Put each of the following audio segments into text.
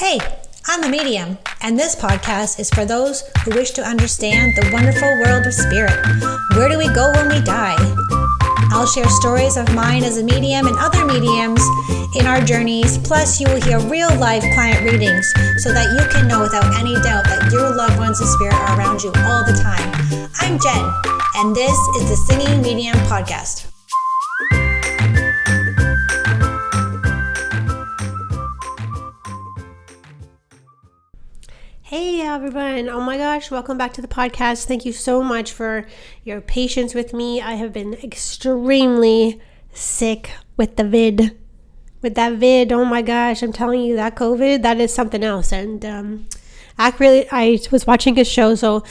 Hey, I'm a medium, and this podcast is for those who wish to understand the wonderful world of spirit. Where do we go when we die? I'll share stories of mine as a medium and other mediums in our journeys, plus you will hear real-life client readings so that you can know without any doubt that your loved ones of spirit are around you all the time. I'm Jen, and this is the Singing Medium Podcast. Hey everyone, oh my gosh, welcome back to the podcast. Thank you so much for your patience with me. I have been extremely sick with that vid. Oh my gosh, I'm telling you, that COVID, that is something else. And I was watching a show, so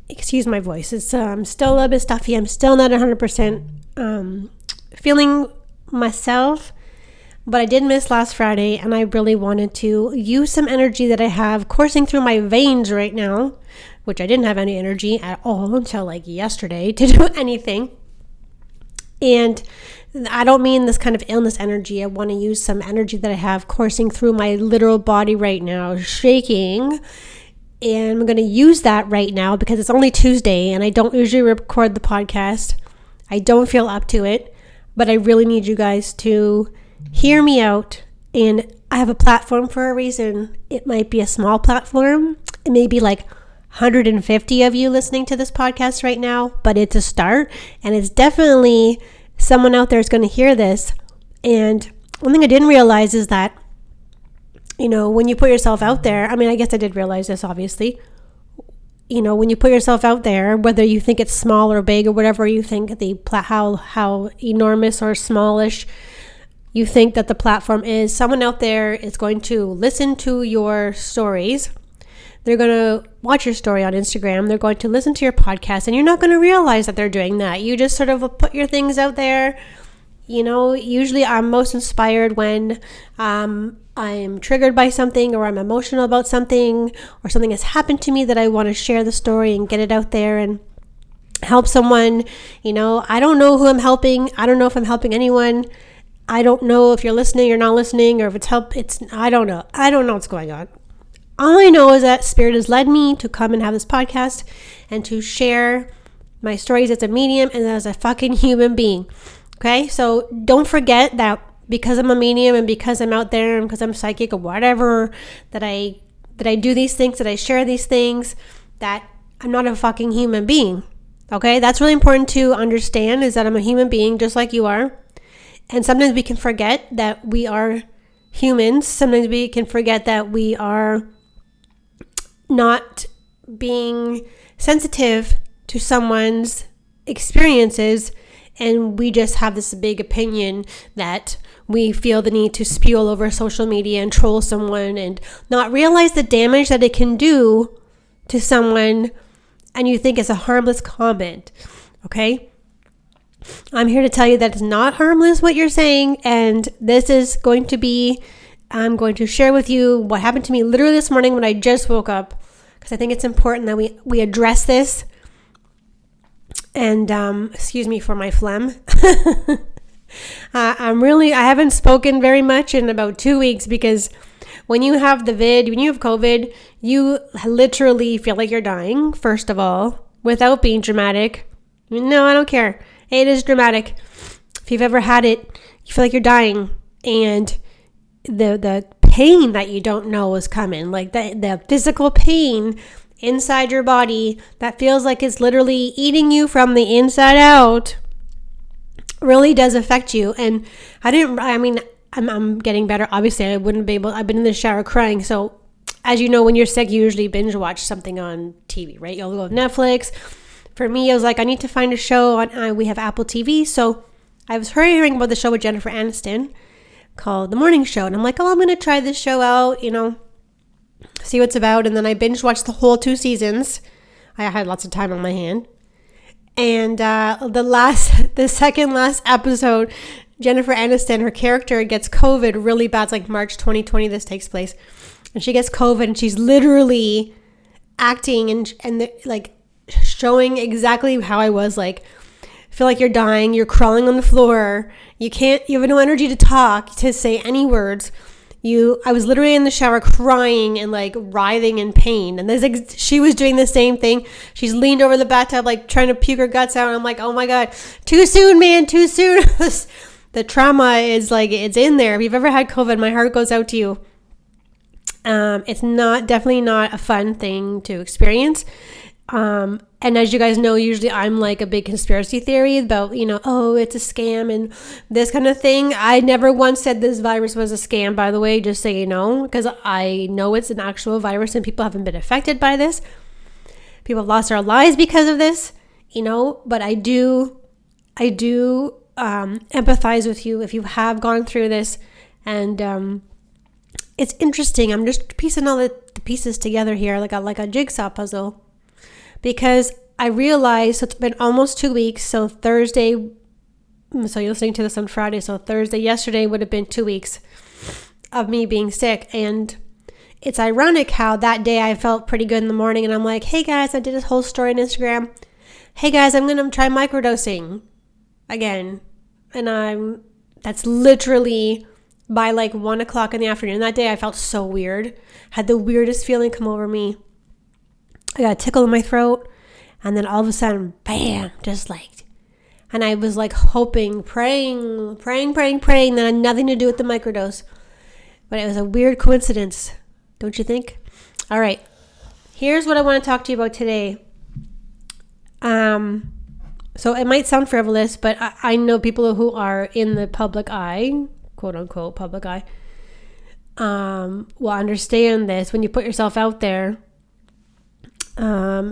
excuse my voice. It's still a little bit stuffy. I'm still not 100% feeling myself. But I did miss last Friday, and I really wanted to use some energy that I have coursing through my veins right now, which I didn't have any energy at all until like yesterday to do anything. And I don't mean this kind of illness energy. I want to use some energy that I have coursing through my literal body right now, shaking. And I'm going to use that right now because it's only Tuesday, and I don't usually record the podcast. I don't feel up to it, but I really need you guys to hear me out, and I have a platform for a reason. It might be a small platform. It may be like 150 of you listening to this podcast right now, but it's a start, and it's definitely someone out there is going to hear this. And one thing I didn't realize is that, when you put yourself out there, I guess I did realize this, obviously. When you put yourself out there, whether you think it's small or big or whatever you think, how enormous or smallish you think that the platform is, someone out there is going to listen to your stories. They're going to watch your story on Instagram. They're going to listen to your podcast, and you're not going to realize that they're doing that. You just sort of put your things out there. Usually I'm most inspired when I'm triggered by something, or I'm emotional about something, or something has happened to me that I want to share the story and get it out there and help someone. I don't know who I'm helping. I don't know if I'm helping anyone. I don't know if you're listening or not listening, or if I don't know. I don't know what's going on. All I know is that Spirit has led me to come and have this podcast and to share my stories as a medium and as a fucking human being. Okay? So don't forget that because I'm a medium and because I'm out there and because I'm psychic or whatever, that I do these things, that I share these things, that I'm not a fucking human being. Okay? That's really important to understand, is that I'm a human being just like you are. And sometimes we can forget that we are humans. Sometimes we can forget that we are not being sensitive to someone's experiences. And we just have this big opinion that we feel the need to spew all over social media and troll someone and not realize the damage that it can do to someone. And you think it's a harmless comment. Okay? I'm here to tell you that it's not harmless what you're saying, and this is going to be, I'm going to share with you what happened to me literally this morning when I just woke up, because I think it's important that we address this. And excuse me for my phlegm. I haven't spoken very much in about 2 weeks, because when you have when you have COVID, you literally feel like you're dying, first of all, without being dramatic. No, I don't care. It is dramatic. If you've ever had it, you feel like you're dying, and the pain that you don't know is coming, like the physical pain inside your body that feels like it's literally eating you from the inside out, really does affect you. And I'm getting better. Obviously, I wouldn't be able. I've been in the shower crying. So, as you know, when you're sick, you usually binge watch something on TV, right? You'll go to Netflix. For me, I was like, I need to find a show on, we have Apple TV. So I was hearing about the show with Jennifer Aniston called The Morning Show. And I'm like, I'm going to try this show out, see what it's about. And then I binge watched the whole 2 seasons. I had lots of time on my hand. And the second last episode, Jennifer Aniston, her character gets COVID really bad. It's like March 2020 this takes place. And she gets COVID, and she's literally acting and showing exactly how I was, like, feel like you're dying, you're crawling on the floor, you have no energy to talk, to say any words, I was literally in the shower crying and like writhing in pain. And there's like, she was doing the same thing. She's leaned over the bathtub, like trying to puke her guts out. And I'm like, oh my God, too soon, man, too soon. The trauma is like, it's in there. If you've ever had COVID, my heart goes out to you. It's definitely not a fun thing to experience. And as you guys know, usually I'm like a big conspiracy theory about, oh, it's a scam and this kind of thing. I never once said this virus was a scam, by the way, just so you know, because I know it's an actual virus and people haven't been affected by this. People have lost their lives because of this, but I do empathize with you if you have gone through this. And it's interesting. I'm just piecing all the pieces together here like a jigsaw puzzle. Because I realized, so it's been almost 2 weeks. So Thursday, so you're listening to this on Friday. So Thursday, yesterday would have been 2 weeks of me being sick. And it's ironic how that day I felt pretty good in the morning. And I'm like, hey guys, I did this whole story on Instagram. Hey guys, I'm going to try microdosing again. And that's literally by like 1 o'clock in the afternoon. That day I felt so weird. Had the weirdest feeling come over me. I got a tickle in my throat, and then all of a sudden, bam, just like, and I was like hoping, praying that had nothing to do with the microdose. But it was a weird coincidence, don't you think? All right, here's what I want to talk to you about today. So it might sound frivolous, but I know people who are in the public eye, quote unquote public eye, will understand this. When you put yourself out there, I'm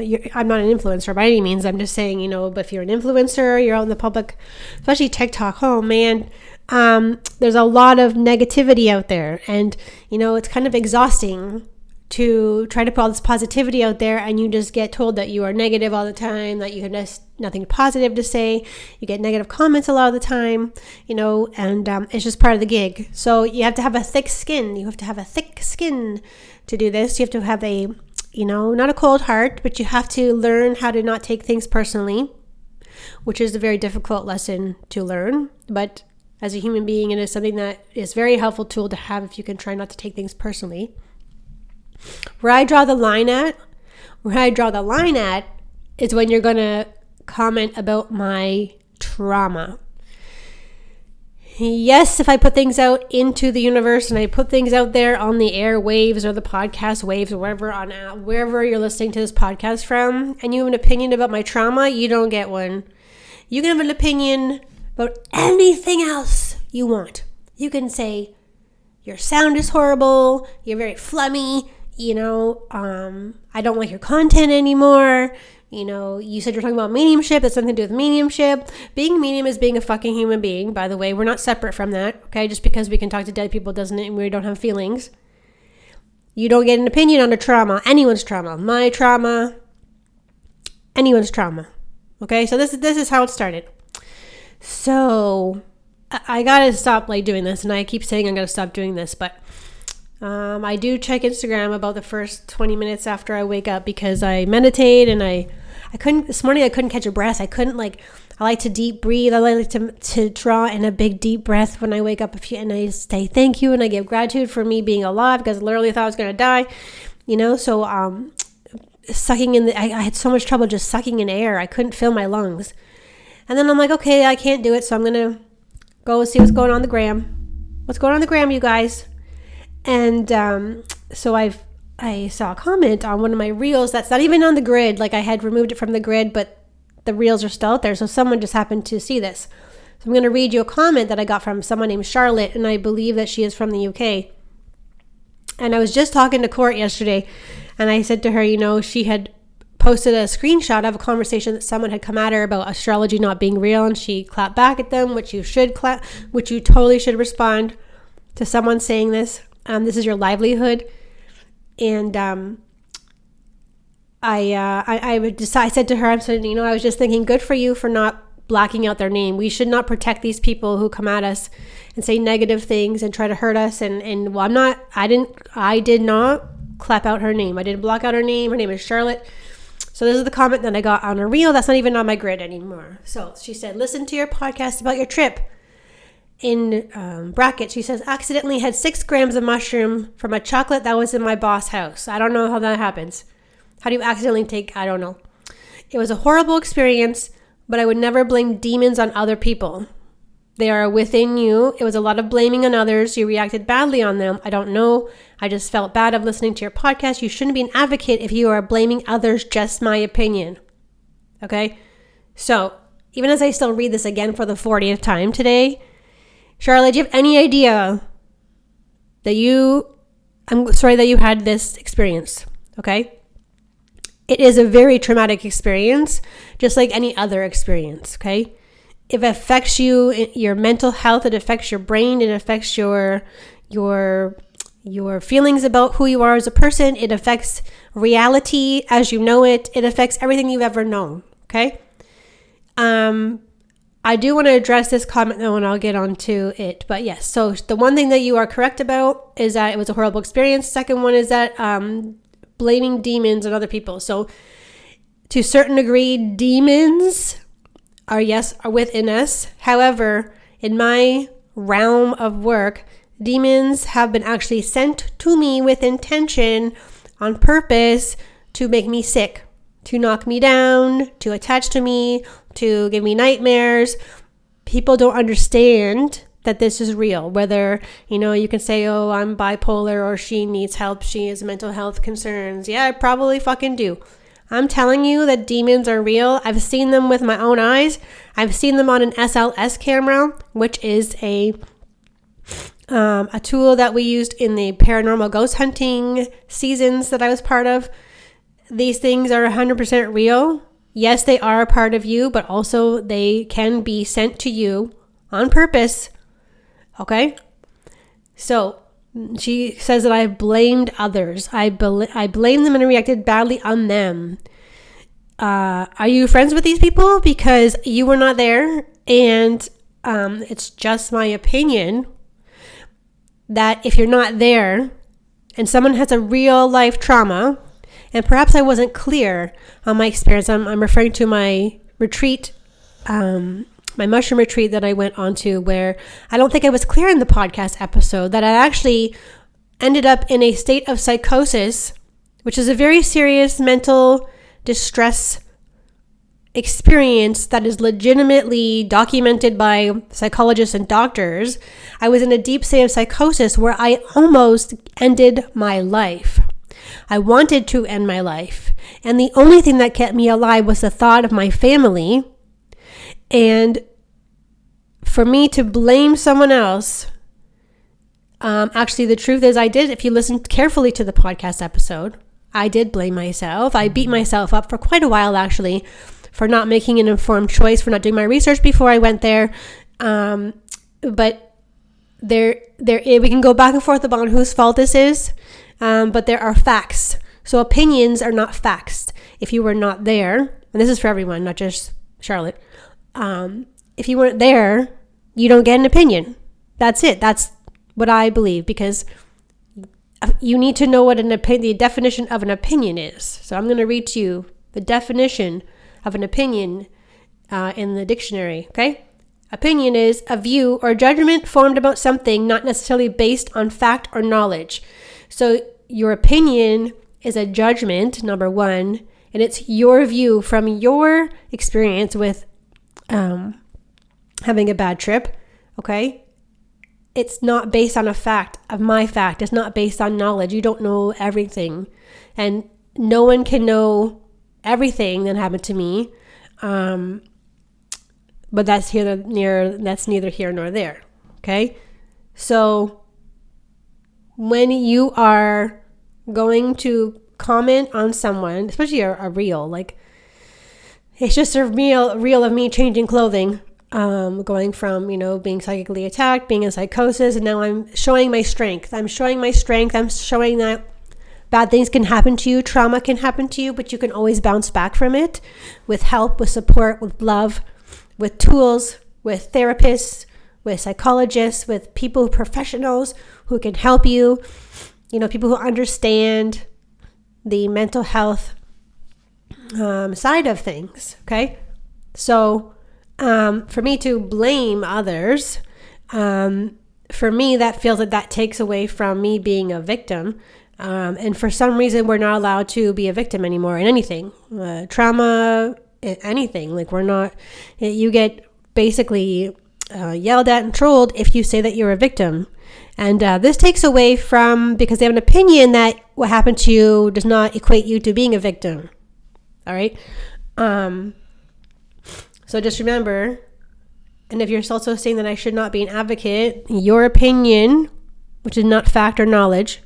not an influencer by any means. I'm just saying, but if you're an influencer, you're out in the public, especially TikTok. Oh man, there's a lot of negativity out there, and it's kind of exhausting to try to put all this positivity out there, and you just get told that you are negative all the time, that you have nothing positive to say. You get negative comments a lot of the time, and it's just part of the gig. So you have to have a thick skin. You have to have a thick skin to do this. You have to have a not a cold heart, but you have to learn how to not take things personally, which is a very difficult lesson to learn. But as a human being, it is something that is a very helpful tool to have if you can try not to take things personally. Where I draw the line at is when you're going to comment about my trauma. Yes, if I put things out into the universe and I put things out there on the air waves or the podcast waves or wherever you're listening to this podcast from, and you have an opinion about my trauma, you don't get one. You can have an opinion about anything else you want. You can say, your sound is horrible, you're very flummy, I don't like your content anymore. You said you're talking about mediumship. That's nothing to do with mediumship. Being medium is being a fucking human being, by the way. We're not separate from that, okay? Just because we can talk to dead people doesn't mean we don't have feelings. You don't get an opinion on a trauma. Anyone's trauma. My trauma. Anyone's trauma. Okay? So this is how it started. So I gotta stop doing this, and I keep saying I'm gonna stop doing this, but I do check Instagram about the first 20 minutes after I wake up because I meditate, and I couldn't, this morning I couldn't catch a breath. I like to deep breathe. I like to draw in a big deep breath when I wake up and I say thank you and I give gratitude for me being alive because I literally thought I was going to die, so sucking in I had so much trouble just sucking in air. I couldn't fill my lungs. And then I'm like, okay, I can't do it, so I'm going to go see what's going on the gram. What's going on the gram, you guys? And so I saw a comment on one of my reels that's not even on the grid. Like I had removed it from the grid, but the reels are still out there. So someone just happened to see this. So I'm going to read you a comment that I got from someone named Charlotte, and I believe that she is from the UK. And I was just talking to Court yesterday, and I said to her, she had posted a screenshot of a conversation that someone had come at her about astrology not being real, and she clapped back at them, which you totally should respond to someone saying this. This is your livelihood. And I said to her, I was just thinking, good for you for not blacking out their name. We should not protect these people who come at us and say negative things and try to hurt us. And well, I did not clap out her name. I didn't block out her name. Her name is Charlotte. So this is the comment that I got on a reel. That's not even on my grid anymore. So she said, listen to your podcast about your trip. in brackets, she says, accidentally had 6 grams of mushroom from a chocolate that was in my boss' house. I don't know how that happens. How do you accidentally take, I don't know. It was a horrible experience, but I would never blame demons on other people. They are within you. It was a lot of blaming on others. You reacted badly on them. I don't know. I just felt bad of listening to your podcast. You shouldn't be an advocate if you are blaming others, just my opinion. Okay? So, even as I still read this again for the 40th time today, Charlotte, do you have any idea that I'm sorry that you had this experience, okay? It is a very traumatic experience, just like any other experience, okay? It affects you, your mental health, it affects your brain, it affects your feelings about who you are as a person, it affects reality as you know it, it affects everything you've ever known, okay? I do want to address this comment though, and I'll get onto it. But yes, so the one thing that you are correct about is that it was a horrible experience. Second one is that blaming demons on other people. So to a certain degree, demons are within us. However, in my realm of work, demons have been actually sent to me with intention on purpose to make me sick, to knock me down, to attach to me, to give me nightmares. People don't understand that this is real. Whether, you can say, oh, I'm bipolar, or she needs help, she has mental health concerns. Yeah, I probably fucking do. I'm telling you that demons are real. I've seen them with my own eyes. I've seen them on an SLS camera, which is a tool that we used in the paranormal ghost hunting seasons that I was part of. These things are 100% real. Yes, they are a part of you, but also they can be sent to you on purpose. Okay? So she says that I blamed others. I blamed them and reacted badly on them. Are you friends with these people? Because you were not there, and it's just my opinion that if you're not there and someone has a real life trauma, and perhaps I wasn't clear on my experience. I'm referring to my retreat, my mushroom retreat that I went on to, where I don't think I was clear in the podcast episode that I actually ended up in a state of psychosis, which is a very serious mental distress experience that is legitimately documented by psychologists and doctors. I was in a deep state of psychosis where I almost ended my life. I wanted to end my life, and the only thing that kept me alive was the thought of my family. And for me to blame someone else, actually the truth is I did. If you listen carefully to the podcast episode, I did blame myself. I beat myself up for quite a while, actually, for not making an informed choice, for not doing my research before I went there. But we can go back and forth about whose fault this is. But there are facts. So opinions are not facts. If you were not there, and this is for everyone, not just Charlotte. If you weren't there, you don't get an opinion. That's it. That's what I believe, because you need to know what the definition of an opinion is. So I'm going to read to you the definition of an opinion in the dictionary. Okay. Opinion is a view or judgment formed about something, not necessarily based on fact or knowledge. So your opinion is a judgment, number one, and it's your view from your experience with having a bad trip, okay? It's not based on a fact, of my fact. It's not based on knowledge. You don't know everything, and no one can know everything that happened to me, but that's neither here nor there, okay? So when you are going to comment on someone, especially a reel, like it's just a reel of me changing clothing, going from, being psychically attacked, being in psychosis, and now I'm showing my strength. I'm showing that bad things can happen to you, trauma can happen to you, but you can always bounce back from it with help, with support, with love, with tools, with therapists, with psychologists, with professionals who can help you, people who understand the mental health side of things, okay? So for me to blame others, For me, that feels like that takes away from me being a victim. And for some reason, we're not allowed to be a victim anymore in anything, trauma, anything. Like we're not, you get basically yelled at and trolled if you say that you're a victim. And this takes away from, because they have an opinion that what happened to you does not equate you to being a victim. All right. So just remember, and if you're also saying that I should not be an advocate, your opinion, which is not fact or knowledge,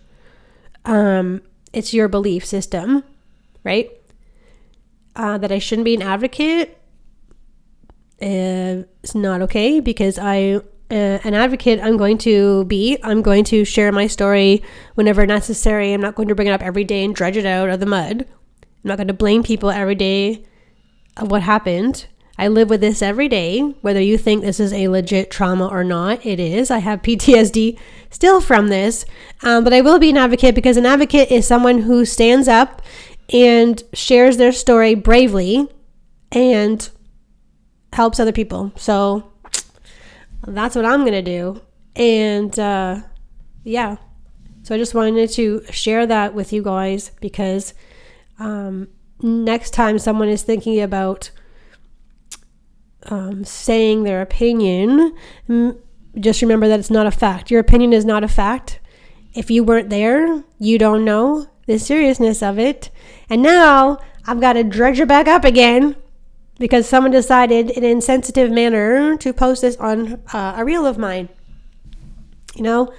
it's your belief system, right? That I shouldn't be an advocate is not okay, because an advocate I'm going to share my story whenever necessary. I'm not going to bring it up every day and dredge it out of the mud. I'm not going to blame people every day of what happened. I live with this every day, whether you think this is a legit trauma or not. It is. I have PTSD still from this, but I will be an advocate, because an advocate is someone who stands up and shares their story bravely and helps other people. So that's what I'm going to do. And yeah, so I just wanted to share that with you guys, because next time someone is thinking about saying their opinion, just remember that it's not a fact. Your opinion is not a fact. If you weren't there, you don't know the seriousness of it. And now I've got to dredge it back up again, because someone decided in an insensitive manner to post this on a reel of mine, you know?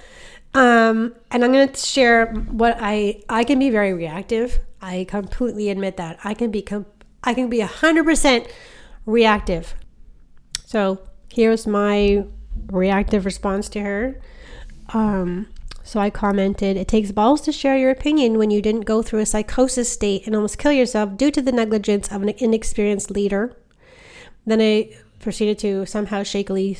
And I'm going to share what I can be very reactive. I completely admit that. I can be 100% reactive. So here's my reactive response to her. So I commented, "It takes balls to share your opinion when you didn't go through a psychosis state and almost kill yourself due to the negligence of an inexperienced leader." Then I proceeded to somehow shakily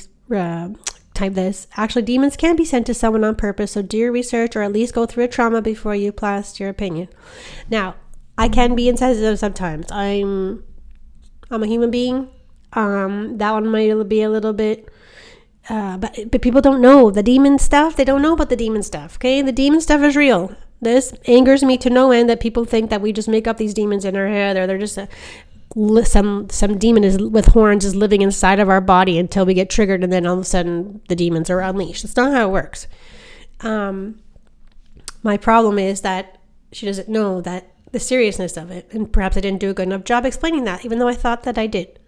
type this. "Actually, demons can be sent to someone on purpose, so do your research, or at least go through a trauma before you blast your opinion." Now, I can be insensitive sometimes. I'm a human being. That one might be a little bit, but people don't know the demon stuff. They don't know about the demon stuff. Okay, the demon stuff is real. This angers me to no end, that people think that we just make up these demons in our head, or they're just some demon is with horns is living inside of our body until we get triggered, and then all of a sudden the demons are unleashed. That's not how it works. My problem is that she doesn't know that the seriousness of it, and perhaps I didn't do a good enough job explaining that, even though I thought that I did.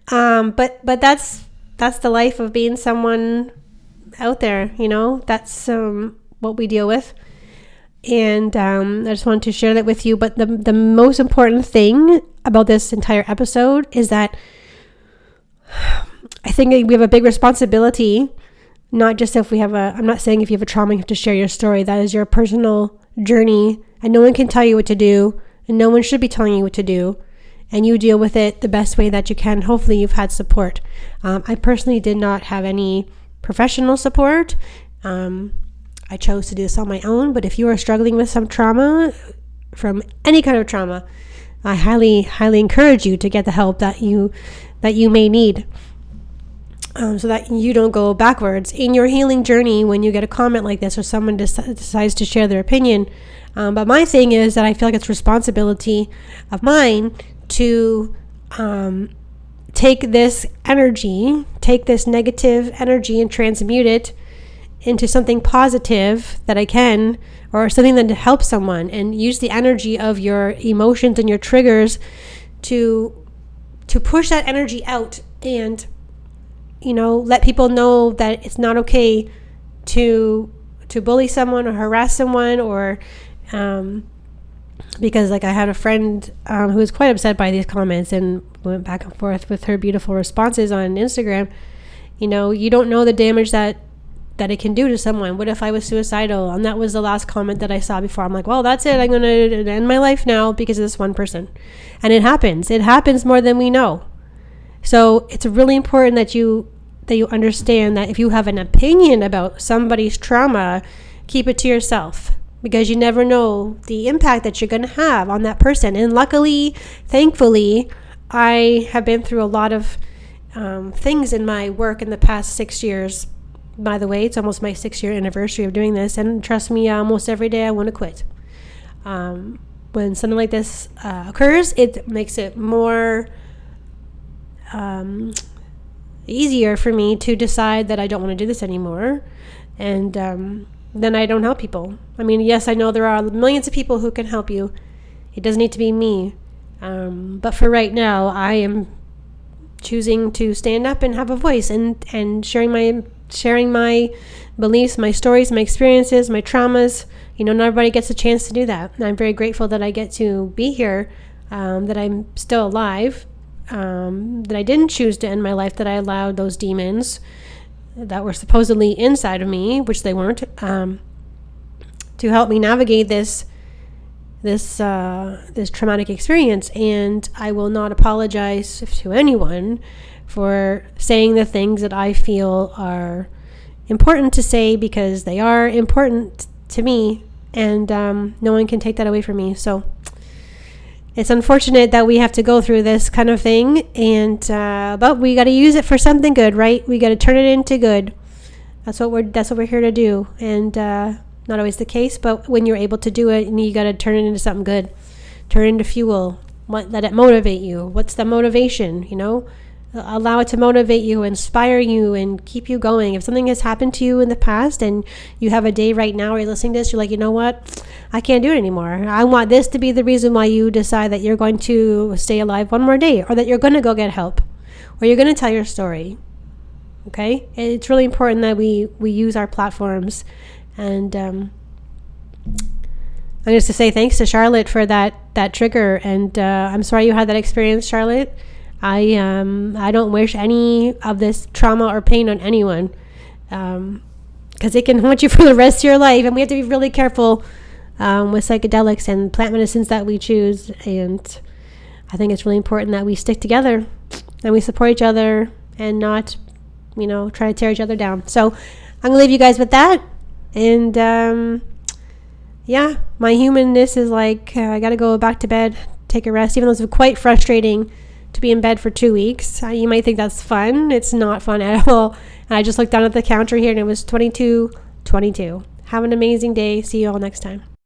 But that's the life of being someone out there, you know. That's what we deal with. And I just wanted to share that with you. But the most important thing about this entire episode is that I think we have a big responsibility, not just if we have I'm not saying if you have a trauma, you have to share your story. That is your personal journey, and no one can tell you what to do, and no one should be telling you what to do. And you deal with it the best way that you can. Hopefully you've had support. I personally did not have any professional support. I chose to do this on my own. But if you are struggling with some trauma, from any kind of trauma, I highly, highly encourage you to get the help that you may need, so that you don't go backwards in your healing journey when you get a comment like this, or someone decides to share their opinion. But my thing is that I feel like it's responsibility of mine to take this negative energy and transmute it into something positive that I can, or something that helps someone, and use the energy of your emotions and your triggers to push that energy out, and, you know, let people know that it's not okay to bully someone or harass someone, or because, like, I had a friend who was quite upset by these comments and went back and forth with her beautiful responses on Instagram. You know, you don't know the damage that it can do to someone. What if I was suicidal? And that was the last comment that I saw before. I'm like, well, that's it. I'm going to end my life now because of this one person. And it happens. It happens more than we know. So it's really important that you understand that if you have an opinion about somebody's trauma, keep it to yourself, because you never know the impact that you're going to have on that person. And luckily, thankfully, I have been through a lot of things in my work in the past 6 years, By the way, it's almost my 6-year anniversary of doing this, and trust me, almost every day I want to quit. When something like this occurs, it makes it more easier for me to decide that I don't want to do this anymore, and then I don't help people. I mean, yes, I know there are millions of people who can help you. It doesn't need to be me. But for right now, I am choosing to stand up and have a voice and sharing my beliefs, my stories, my experiences, my traumas. You know, not everybody gets a chance to do that. And I'm very grateful that I get to be here, that I'm still alive, that I didn't choose to end my life, that I allowed those demons that were supposedly inside of me, which they weren't, to help me navigate this traumatic experience. And I will not apologize to anyone for saying the things that I feel are important to say, because they are important to me, and no one can take that away from me. So it's unfortunate that we have to go through this kind of thing, and but we got to use it for something good, right? We got to turn it into good. That's what we're here to do. And not always the case, but when you're able to do it, and you got to turn it into something good, turn it into fuel. Let it motivate you. What's the motivation? You know, allow it to motivate you, inspire you, and keep you going. If something has happened to you in the past, and you have a day right now where you're listening to this, you're like, you know what? I can't do it anymore. I want this to be the reason why you decide that you're going to stay alive one more day, or that you're going to go get help, or you're going to tell your story. Okay? It's really important that we use our platforms. And I'm just to say thanks to Charlotte for that trigger. And I'm sorry you had that experience, Charlotte. I don't wish any of this trauma or pain on anyone, because it can haunt you for the rest of your life. And we have to be really careful with psychedelics and plant medicines that we choose. And I think it's really important that we stick together and we support each other, and not, try to tear each other down. So I'm gonna leave you guys with that. And my humanness is like, I gotta go back to bed, take a rest, even though it's quite frustrating to be in bed for 2 weeks. You might think that's fun. It's not fun at all. And I just looked down at the counter here, and it was 22:22. Have an amazing day. See you all next time.